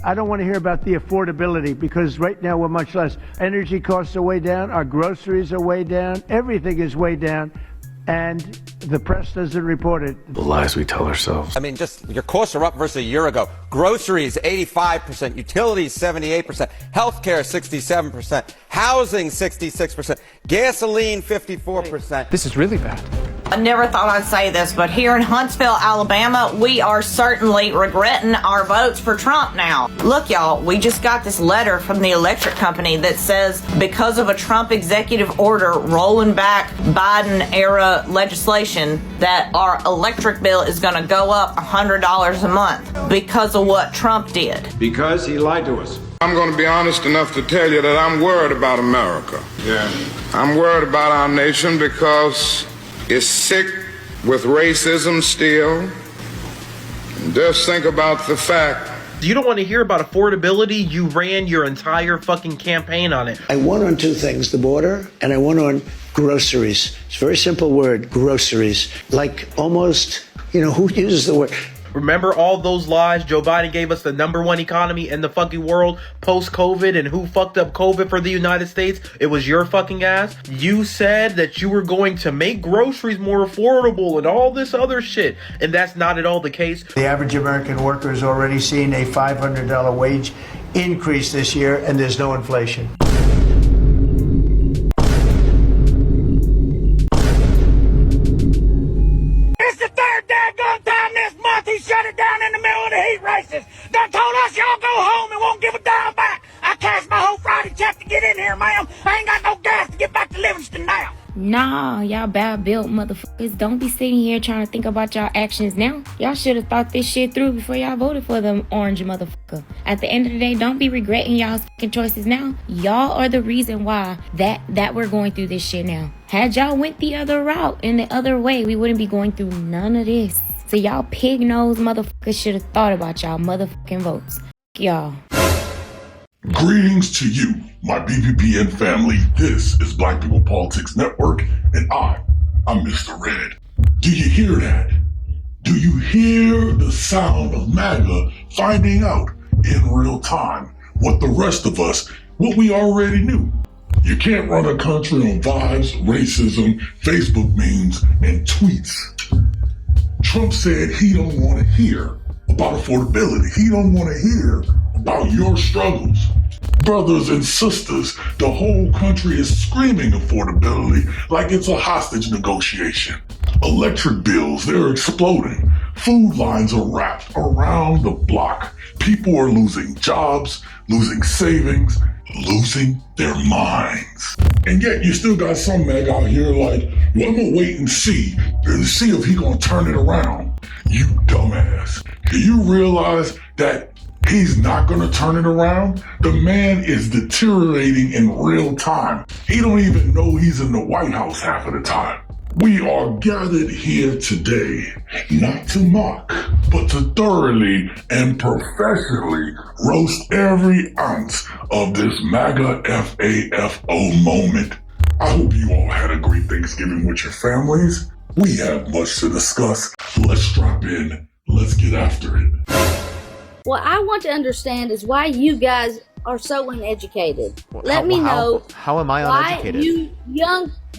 I don't want to hear about the affordability because right now we're much less. Energy costs are way down. Our groceries are way down. Everything is way down. And the press doesn't report it. The lies we tell ourselves. I mean, just your costs are up versus a year ago. Groceries, 85%. Utilities, 78%. Healthcare, 67%. Housing, 66%. Gasoline, 54%. This is really bad. I never thought I'd say this, but here in Huntsville, Alabama, we are certainly regretting our votes for Trump now. Look, y'all, we just got this letter from the electric company that says because of a Trump executive order rolling back Biden-era legislation that our electric bill is going to go up $100 a month because of what Trump did. Because he lied to us. I'm going to be honest enough to tell you that I'm worried about America. Yeah. I'm worried about our nation because it's sick with racism still. And just think about the fact. You don't want to hear about affordability. You ran your entire fucking campaign on it. I won on two things, the border, and I won on groceries. It's a very simple word, groceries. Like almost, who uses the word? Remember all those lies? Joe Biden gave us the #1 economy in the fucking world post-COVID, and who fucked up COVID for the United States? It was your fucking ass. You said that you were going to make groceries more affordable and all this other shit, and that's not at all the case. The average American worker has already seen a $500 wage increase this year, and there's no inflation. He shut it down in the middle of the heat races. Done told us y'all go home and won't give a dime back. I cashed my whole Friday check to get in here, ma'am. I ain't got no gas to get back to Livingston now. Nah, y'all bad built motherfuckers. Don't be sitting here trying to think about y'all actions now. Y'all should have thought this shit through before y'all voted for them orange motherfucker. At the end of the day, don't be regretting y'all's fucking choices now. Y'all are the reason why that we're going through this shit now. Had y'all went the other route and the other way, we wouldn't be going through none of this. So y'all pig-nosed motherfuckers should have thought about y'all motherfucking votes. F*** y'all. Greetings to you, my BPPN family. This is Black People Politics Network, and I'm Mr. Red. Do you hear that? Do you hear the sound of MAGA finding out in real time what the rest of us, what we already knew? You can't run a country on vibes, racism, Facebook memes, and tweets. Trump said he don't want to hear about affordability. He don't want to hear about your struggles. Brothers and sisters, the whole country is screaming affordability like it's a hostage negotiation. Electric bills, they're exploding. Food lines are wrapped around the block. People are losing jobs, losing savings, losing their minds. And yet you still got some MAGA out here like, well, I'm gonna wait and see if he gonna turn it around. You dumbass. Do you realize that he's not gonna turn it around? The man is deteriorating in real time. He don't even know he's in the White House half of the time. We are gathered here today, not to mock, but to thoroughly and professionally roast every ounce of this MAGA FAFO moment. I hope you all had a great Thanksgiving with your families. We have much to discuss. Let's drop in. Let's get after it. What I want to understand is why you guys are so uneducated. Let me know. How am I uneducated?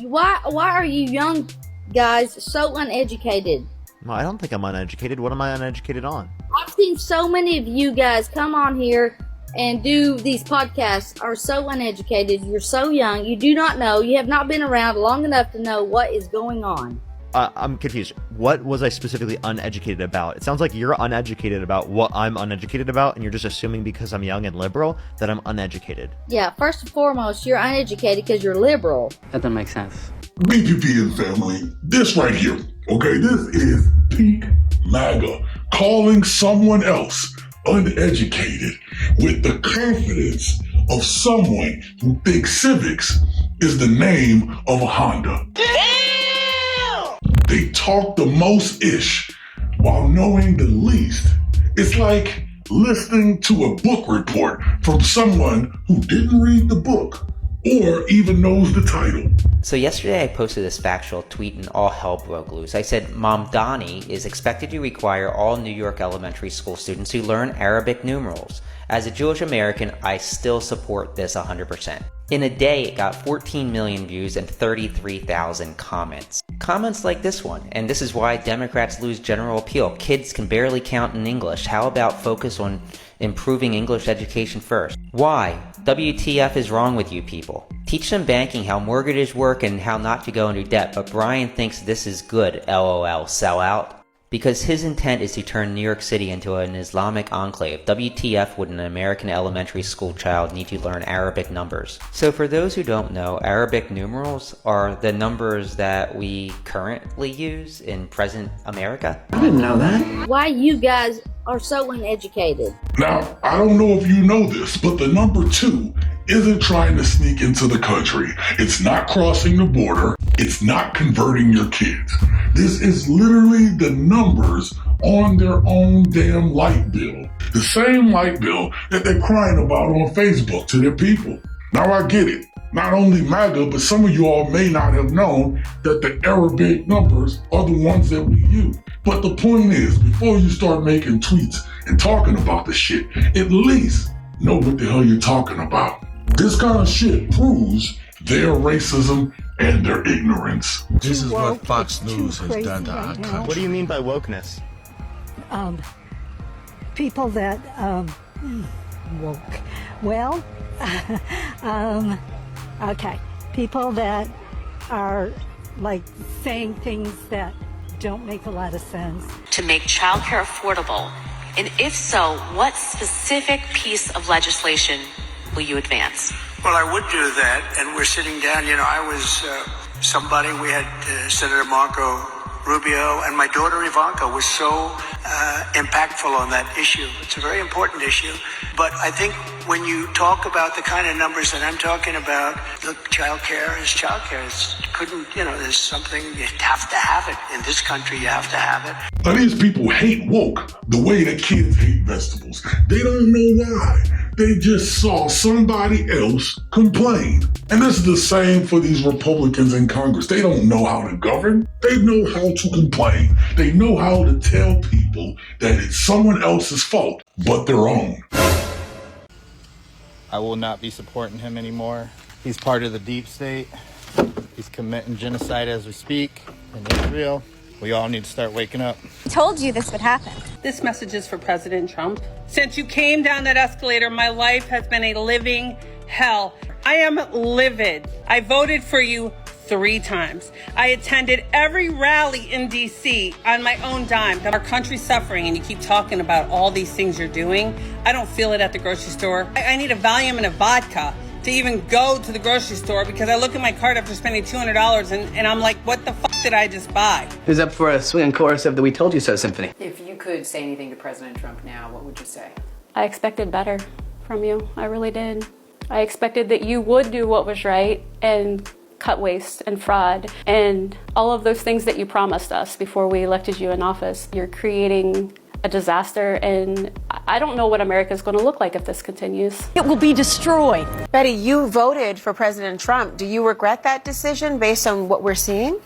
Why are you young guys so uneducated? No, I don't think I'm uneducated. What am I uneducated on? I've seen so many of you guys come on here and do these podcasts are so uneducated. You're so young. You do not know. You have not been around long enough to know what is going on. I'm confused. What was I specifically uneducated about? It sounds like you're uneducated about what I'm uneducated about, and you're just assuming because I'm young and liberal that I'm uneducated. Yeah, first and foremost, you're uneducated because you're liberal. That doesn't make sense. BPPN family, this right here, okay, this is peak MAGA calling someone else uneducated with the confidence of someone who thinks civics is the name of a Honda. They talk the most ish while knowing the least. It's like listening to a book report from someone who didn't read the book or even knows the title. So yesterday I posted this factual tweet and all hell broke loose. I said Mom Donnie is expected to require all New York elementary school students to learn Arabic numerals. As a Jewish American, I still support this 100%. In a day, it got 14 million views and 33,000 comments. Comments like this one, and this is why Democrats lose general appeal. Kids can barely count in English. How about focus on improving English education first? Why? WTF is wrong with you people? Teach them banking, how mortgages work, and how not to go into debt, but Brian thinks this is good, LOL, sell out. Because his intent is to turn New York City into an Islamic enclave. WTF would an American elementary school child need to learn Arabic numbers? So for those who don't know, Arabic numerals are the numbers that we currently use in present America. I didn't know that. Why you guys are so uneducated? Now, I don't know if you know this, but the number 2 isn't trying to sneak into the country. It's not crossing the border. It's not converting your kids. This is literally the numbers on their own damn light bill. The same light bill that they're crying about on Facebook to their people. Now I get it. Not only MAGA, but some of you all may not have known that the Arabic numbers are the ones that we use. But the point is, before you start making tweets and talking about the shit, at least know what the hell you're talking about. This kind of shit proves their racism and their ignorance. This is what Fox News has done to our country. What do you mean by wokeness? People that, woke. Well, okay. People that are like saying things that don't make a lot of sense. To make childcare affordable? And if so, what specific piece of legislation will you advance? Well, I would do that, and we're sitting down. You know, I was somebody, we had Senator Marco Rubio, and my daughter Ivanka was so impactful on that issue. It's a very important issue. But I think when you talk about the kind of numbers that I'm talking about, look, child care is child care. There's something, you have to have it. In this country, you have to have it. Now, these people hate woke the way that kids hate vegetables. They don't know why. They just saw somebody else complain. And this is the same for these Republicans in Congress. They don't know how to govern. They know how to complain. They know how to tell people that it's someone else's fault, but their own. I will not be supporting him anymore. He's part of the deep state. He's committing genocide as we speak in Israel. We all need to start waking up. I told you this would happen. This message is for President Trump. Since you came down that escalator, my life has been a living hell. I am livid. I voted for you 3 times. I attended every rally in D.C. on my own dime. Our country's suffering, and you keep talking about all these things you're doing. I don't feel it at the grocery store. I need a Valium and a vodka to even go to the grocery store, because I look at my cart after spending $200 and I'm like, what the fuck did I just buy? Who's up for a swinging chorus of the We Told You So symphony? If you could say anything to President Trump now, what would you say? I expected better from you. I really did. I expected that you would do what was right and cut waste and fraud and all of those things that you promised us before we elected you in office. You're creating a disaster, and I don't know what America's going to look like if this continues. It will be destroyed. Betty, you voted for President Trump. Do you regret that decision based on what we're seeing?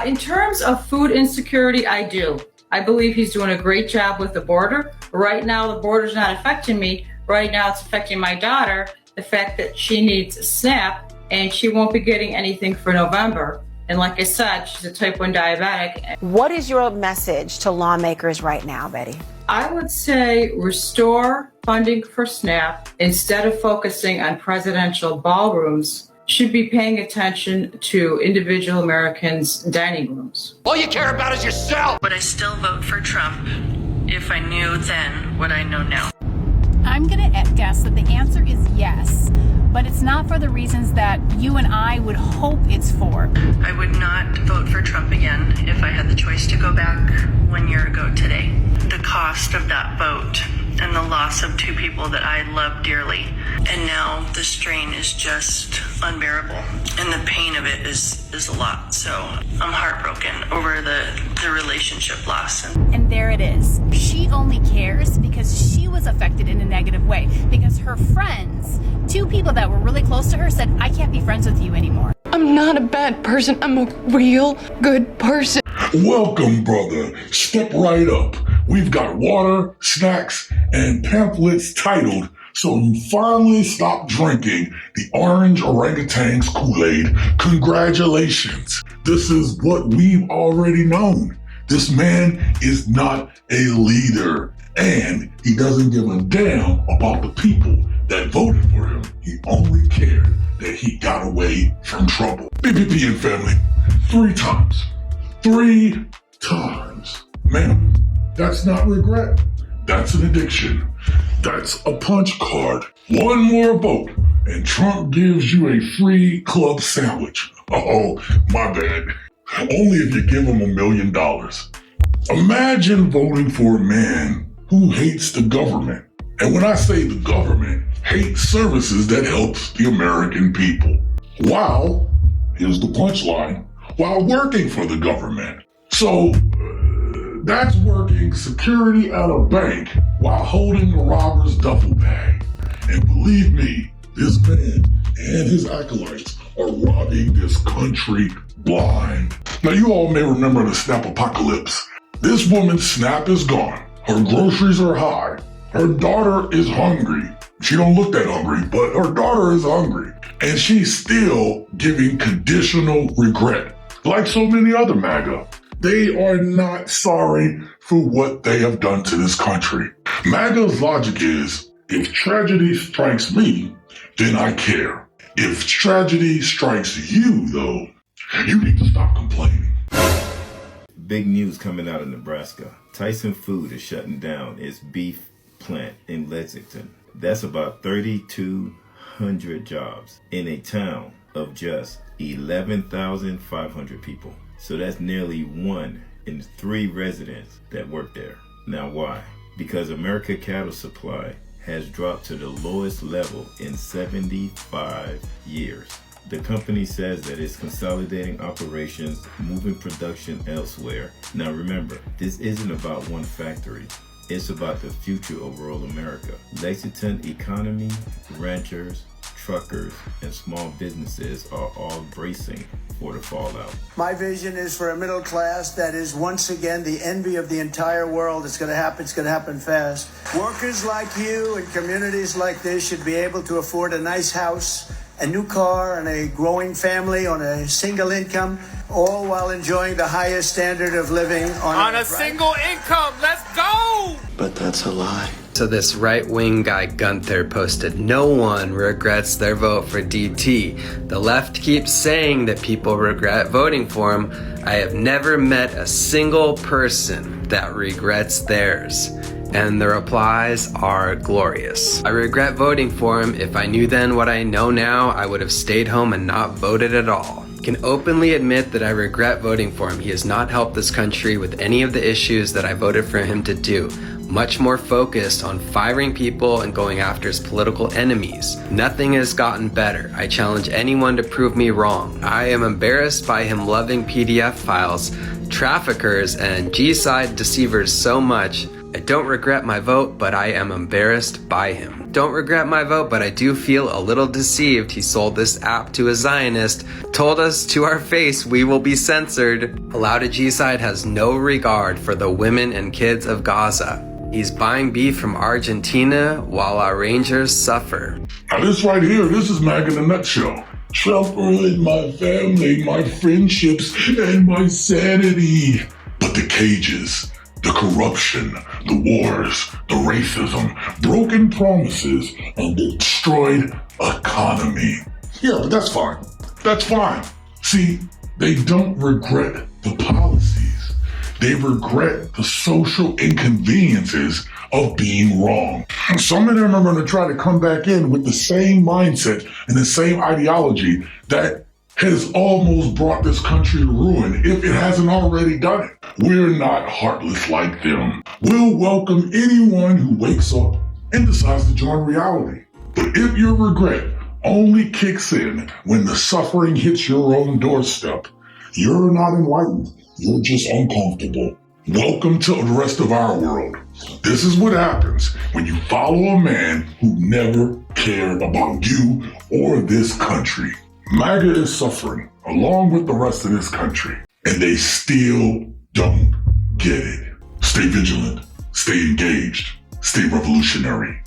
In terms of food insecurity, I do. I believe he's doing a great job with the border. Right now, the border's not affecting me. Right now, it's affecting my daughter. The fact that she needs a SNAP and she won't be getting anything for November. And like I said, she's a type 1 diabetic. What is your message to lawmakers right now, Betty? I would say restore funding for SNAP instead of focusing on presidential ballrooms. Should be paying attention to individual Americans' dining rooms. All you care about is yourself! Would I still vote for Trump if I knew then what I know now? I'm going to guess that the answer is yes, but it's not for the reasons that you and I would hope it's for. I would not vote for Trump again if I had the choice to go back 1 year ago today. The cost of that vote and the loss of 2 people that I love dearly. And now the strain is just unbearable. And the pain of it is a lot. So I'm heartbroken over the relationship loss. And there it is. She only cares because she would was affected in a negative way because her friends, 2 people that were really close to her, said, I can't be friends with you anymore. I'm not a bad person. I'm a real good person. Welcome, brother. Step right up. We've got water, snacks, and pamphlets titled So You Finally Stop Drinking the Orange Orangutan's Kool-Aid. Congratulations. This is what we've already known. This man is not a leader, and he doesn't give a damn about the people that voted for him. He only cared that he got away from trouble. BBP and family, 3 times. 3 times. Ma'am, that's not regret. That's an addiction. That's a punch card. 1 more vote, and Trump gives you a free club sandwich. Oh, my bad. Only if you give him $1 million. Imagine voting for a man who hates the government. And when I say the government, hates services that helps the American people. While, here's the punchline, while working for the government. So, that's working security at a bank while holding the robber's duffel bag. And believe me, this man and his acolytes are robbing this country blind. Now, you all may remember the SNAP apocalypse. This woman's SNAP is gone. Her groceries are high. Her daughter is hungry. She don't look that hungry, but her daughter is hungry. And she's still giving conditional regret. Like so many other MAGA. They are not sorry for what they have done to this country. MAGA's logic is, if tragedy strikes me, then I care. If tragedy strikes you, though, you need to stop complaining. Big news coming out of Nebraska. Tyson Food is shutting down its beef plant in Lexington. That's about 3,200 jobs in a town of just 11,500 people. So that's nearly 1 in 3 residents that work there. Now why? Because America cattle supply has dropped to the lowest level in 75 years. The company says that it's consolidating operations, moving production elsewhere. Now remember, this isn't about one factory. It's about the future of rural America. Lexington economy, ranchers, truckers, and small businesses are all bracing for the fallout. My vision is for a middle class that is once again the envy of the entire world. It's going to happen. It's going to happen fast. Workers like you and communities like this should be able to afford a nice house, a new car, and a growing family on a single income, all while enjoying the highest standard of living on a single income. Let's go! But that's a lie. So this right-wing guy Gunther posted, no one regrets their vote for DT. The left keeps saying that people regret voting for him. I have never met a single person that regrets theirs. And the replies are glorious. I regret voting for him. If I knew then what I know now, I would have stayed home and not voted at all. I can openly admit that I regret voting for him. He has not helped this country with any of the issues that I voted for him to do. Much more focused on firing people and going after his political enemies. Nothing has gotten better. I challenge anyone to prove me wrong. I am embarrassed by him loving PDF files, traffickers, and G-side deceivers so much. I don't regret my vote, but I am embarrassed by him. Don't regret my vote, but I do feel a little deceived. He sold this app to a Zionist, told us to our face we will be censored. Allowed G-side has no regard for the women and kids of Gaza. He's buying beef from Argentina while our Rangers suffer. Now this right here, this is MAGA in a nutshell. Trump ruined my family, my friendships, and my sanity. But the cages, the corruption, the wars, the racism, broken promises, and the destroyed economy. Yeah, but that's fine. That's fine. See, they don't regret the policies. They regret the social inconveniences of being wrong. Some of them are going to try to come back in with the same mindset and the same ideology that has almost brought this country to ruin if it hasn't already done it. We're not heartless like them. We'll welcome anyone who wakes up and decides to join reality. But if your regret only kicks in when the suffering hits your own doorstep, you're not enlightened. You're just uncomfortable. Welcome to the rest of our world. This is what happens when you follow a man who never cared about you or this country. MAGA is suffering along with the rest of this country, and they still don't get it. Stay vigilant, stay engaged, stay revolutionary.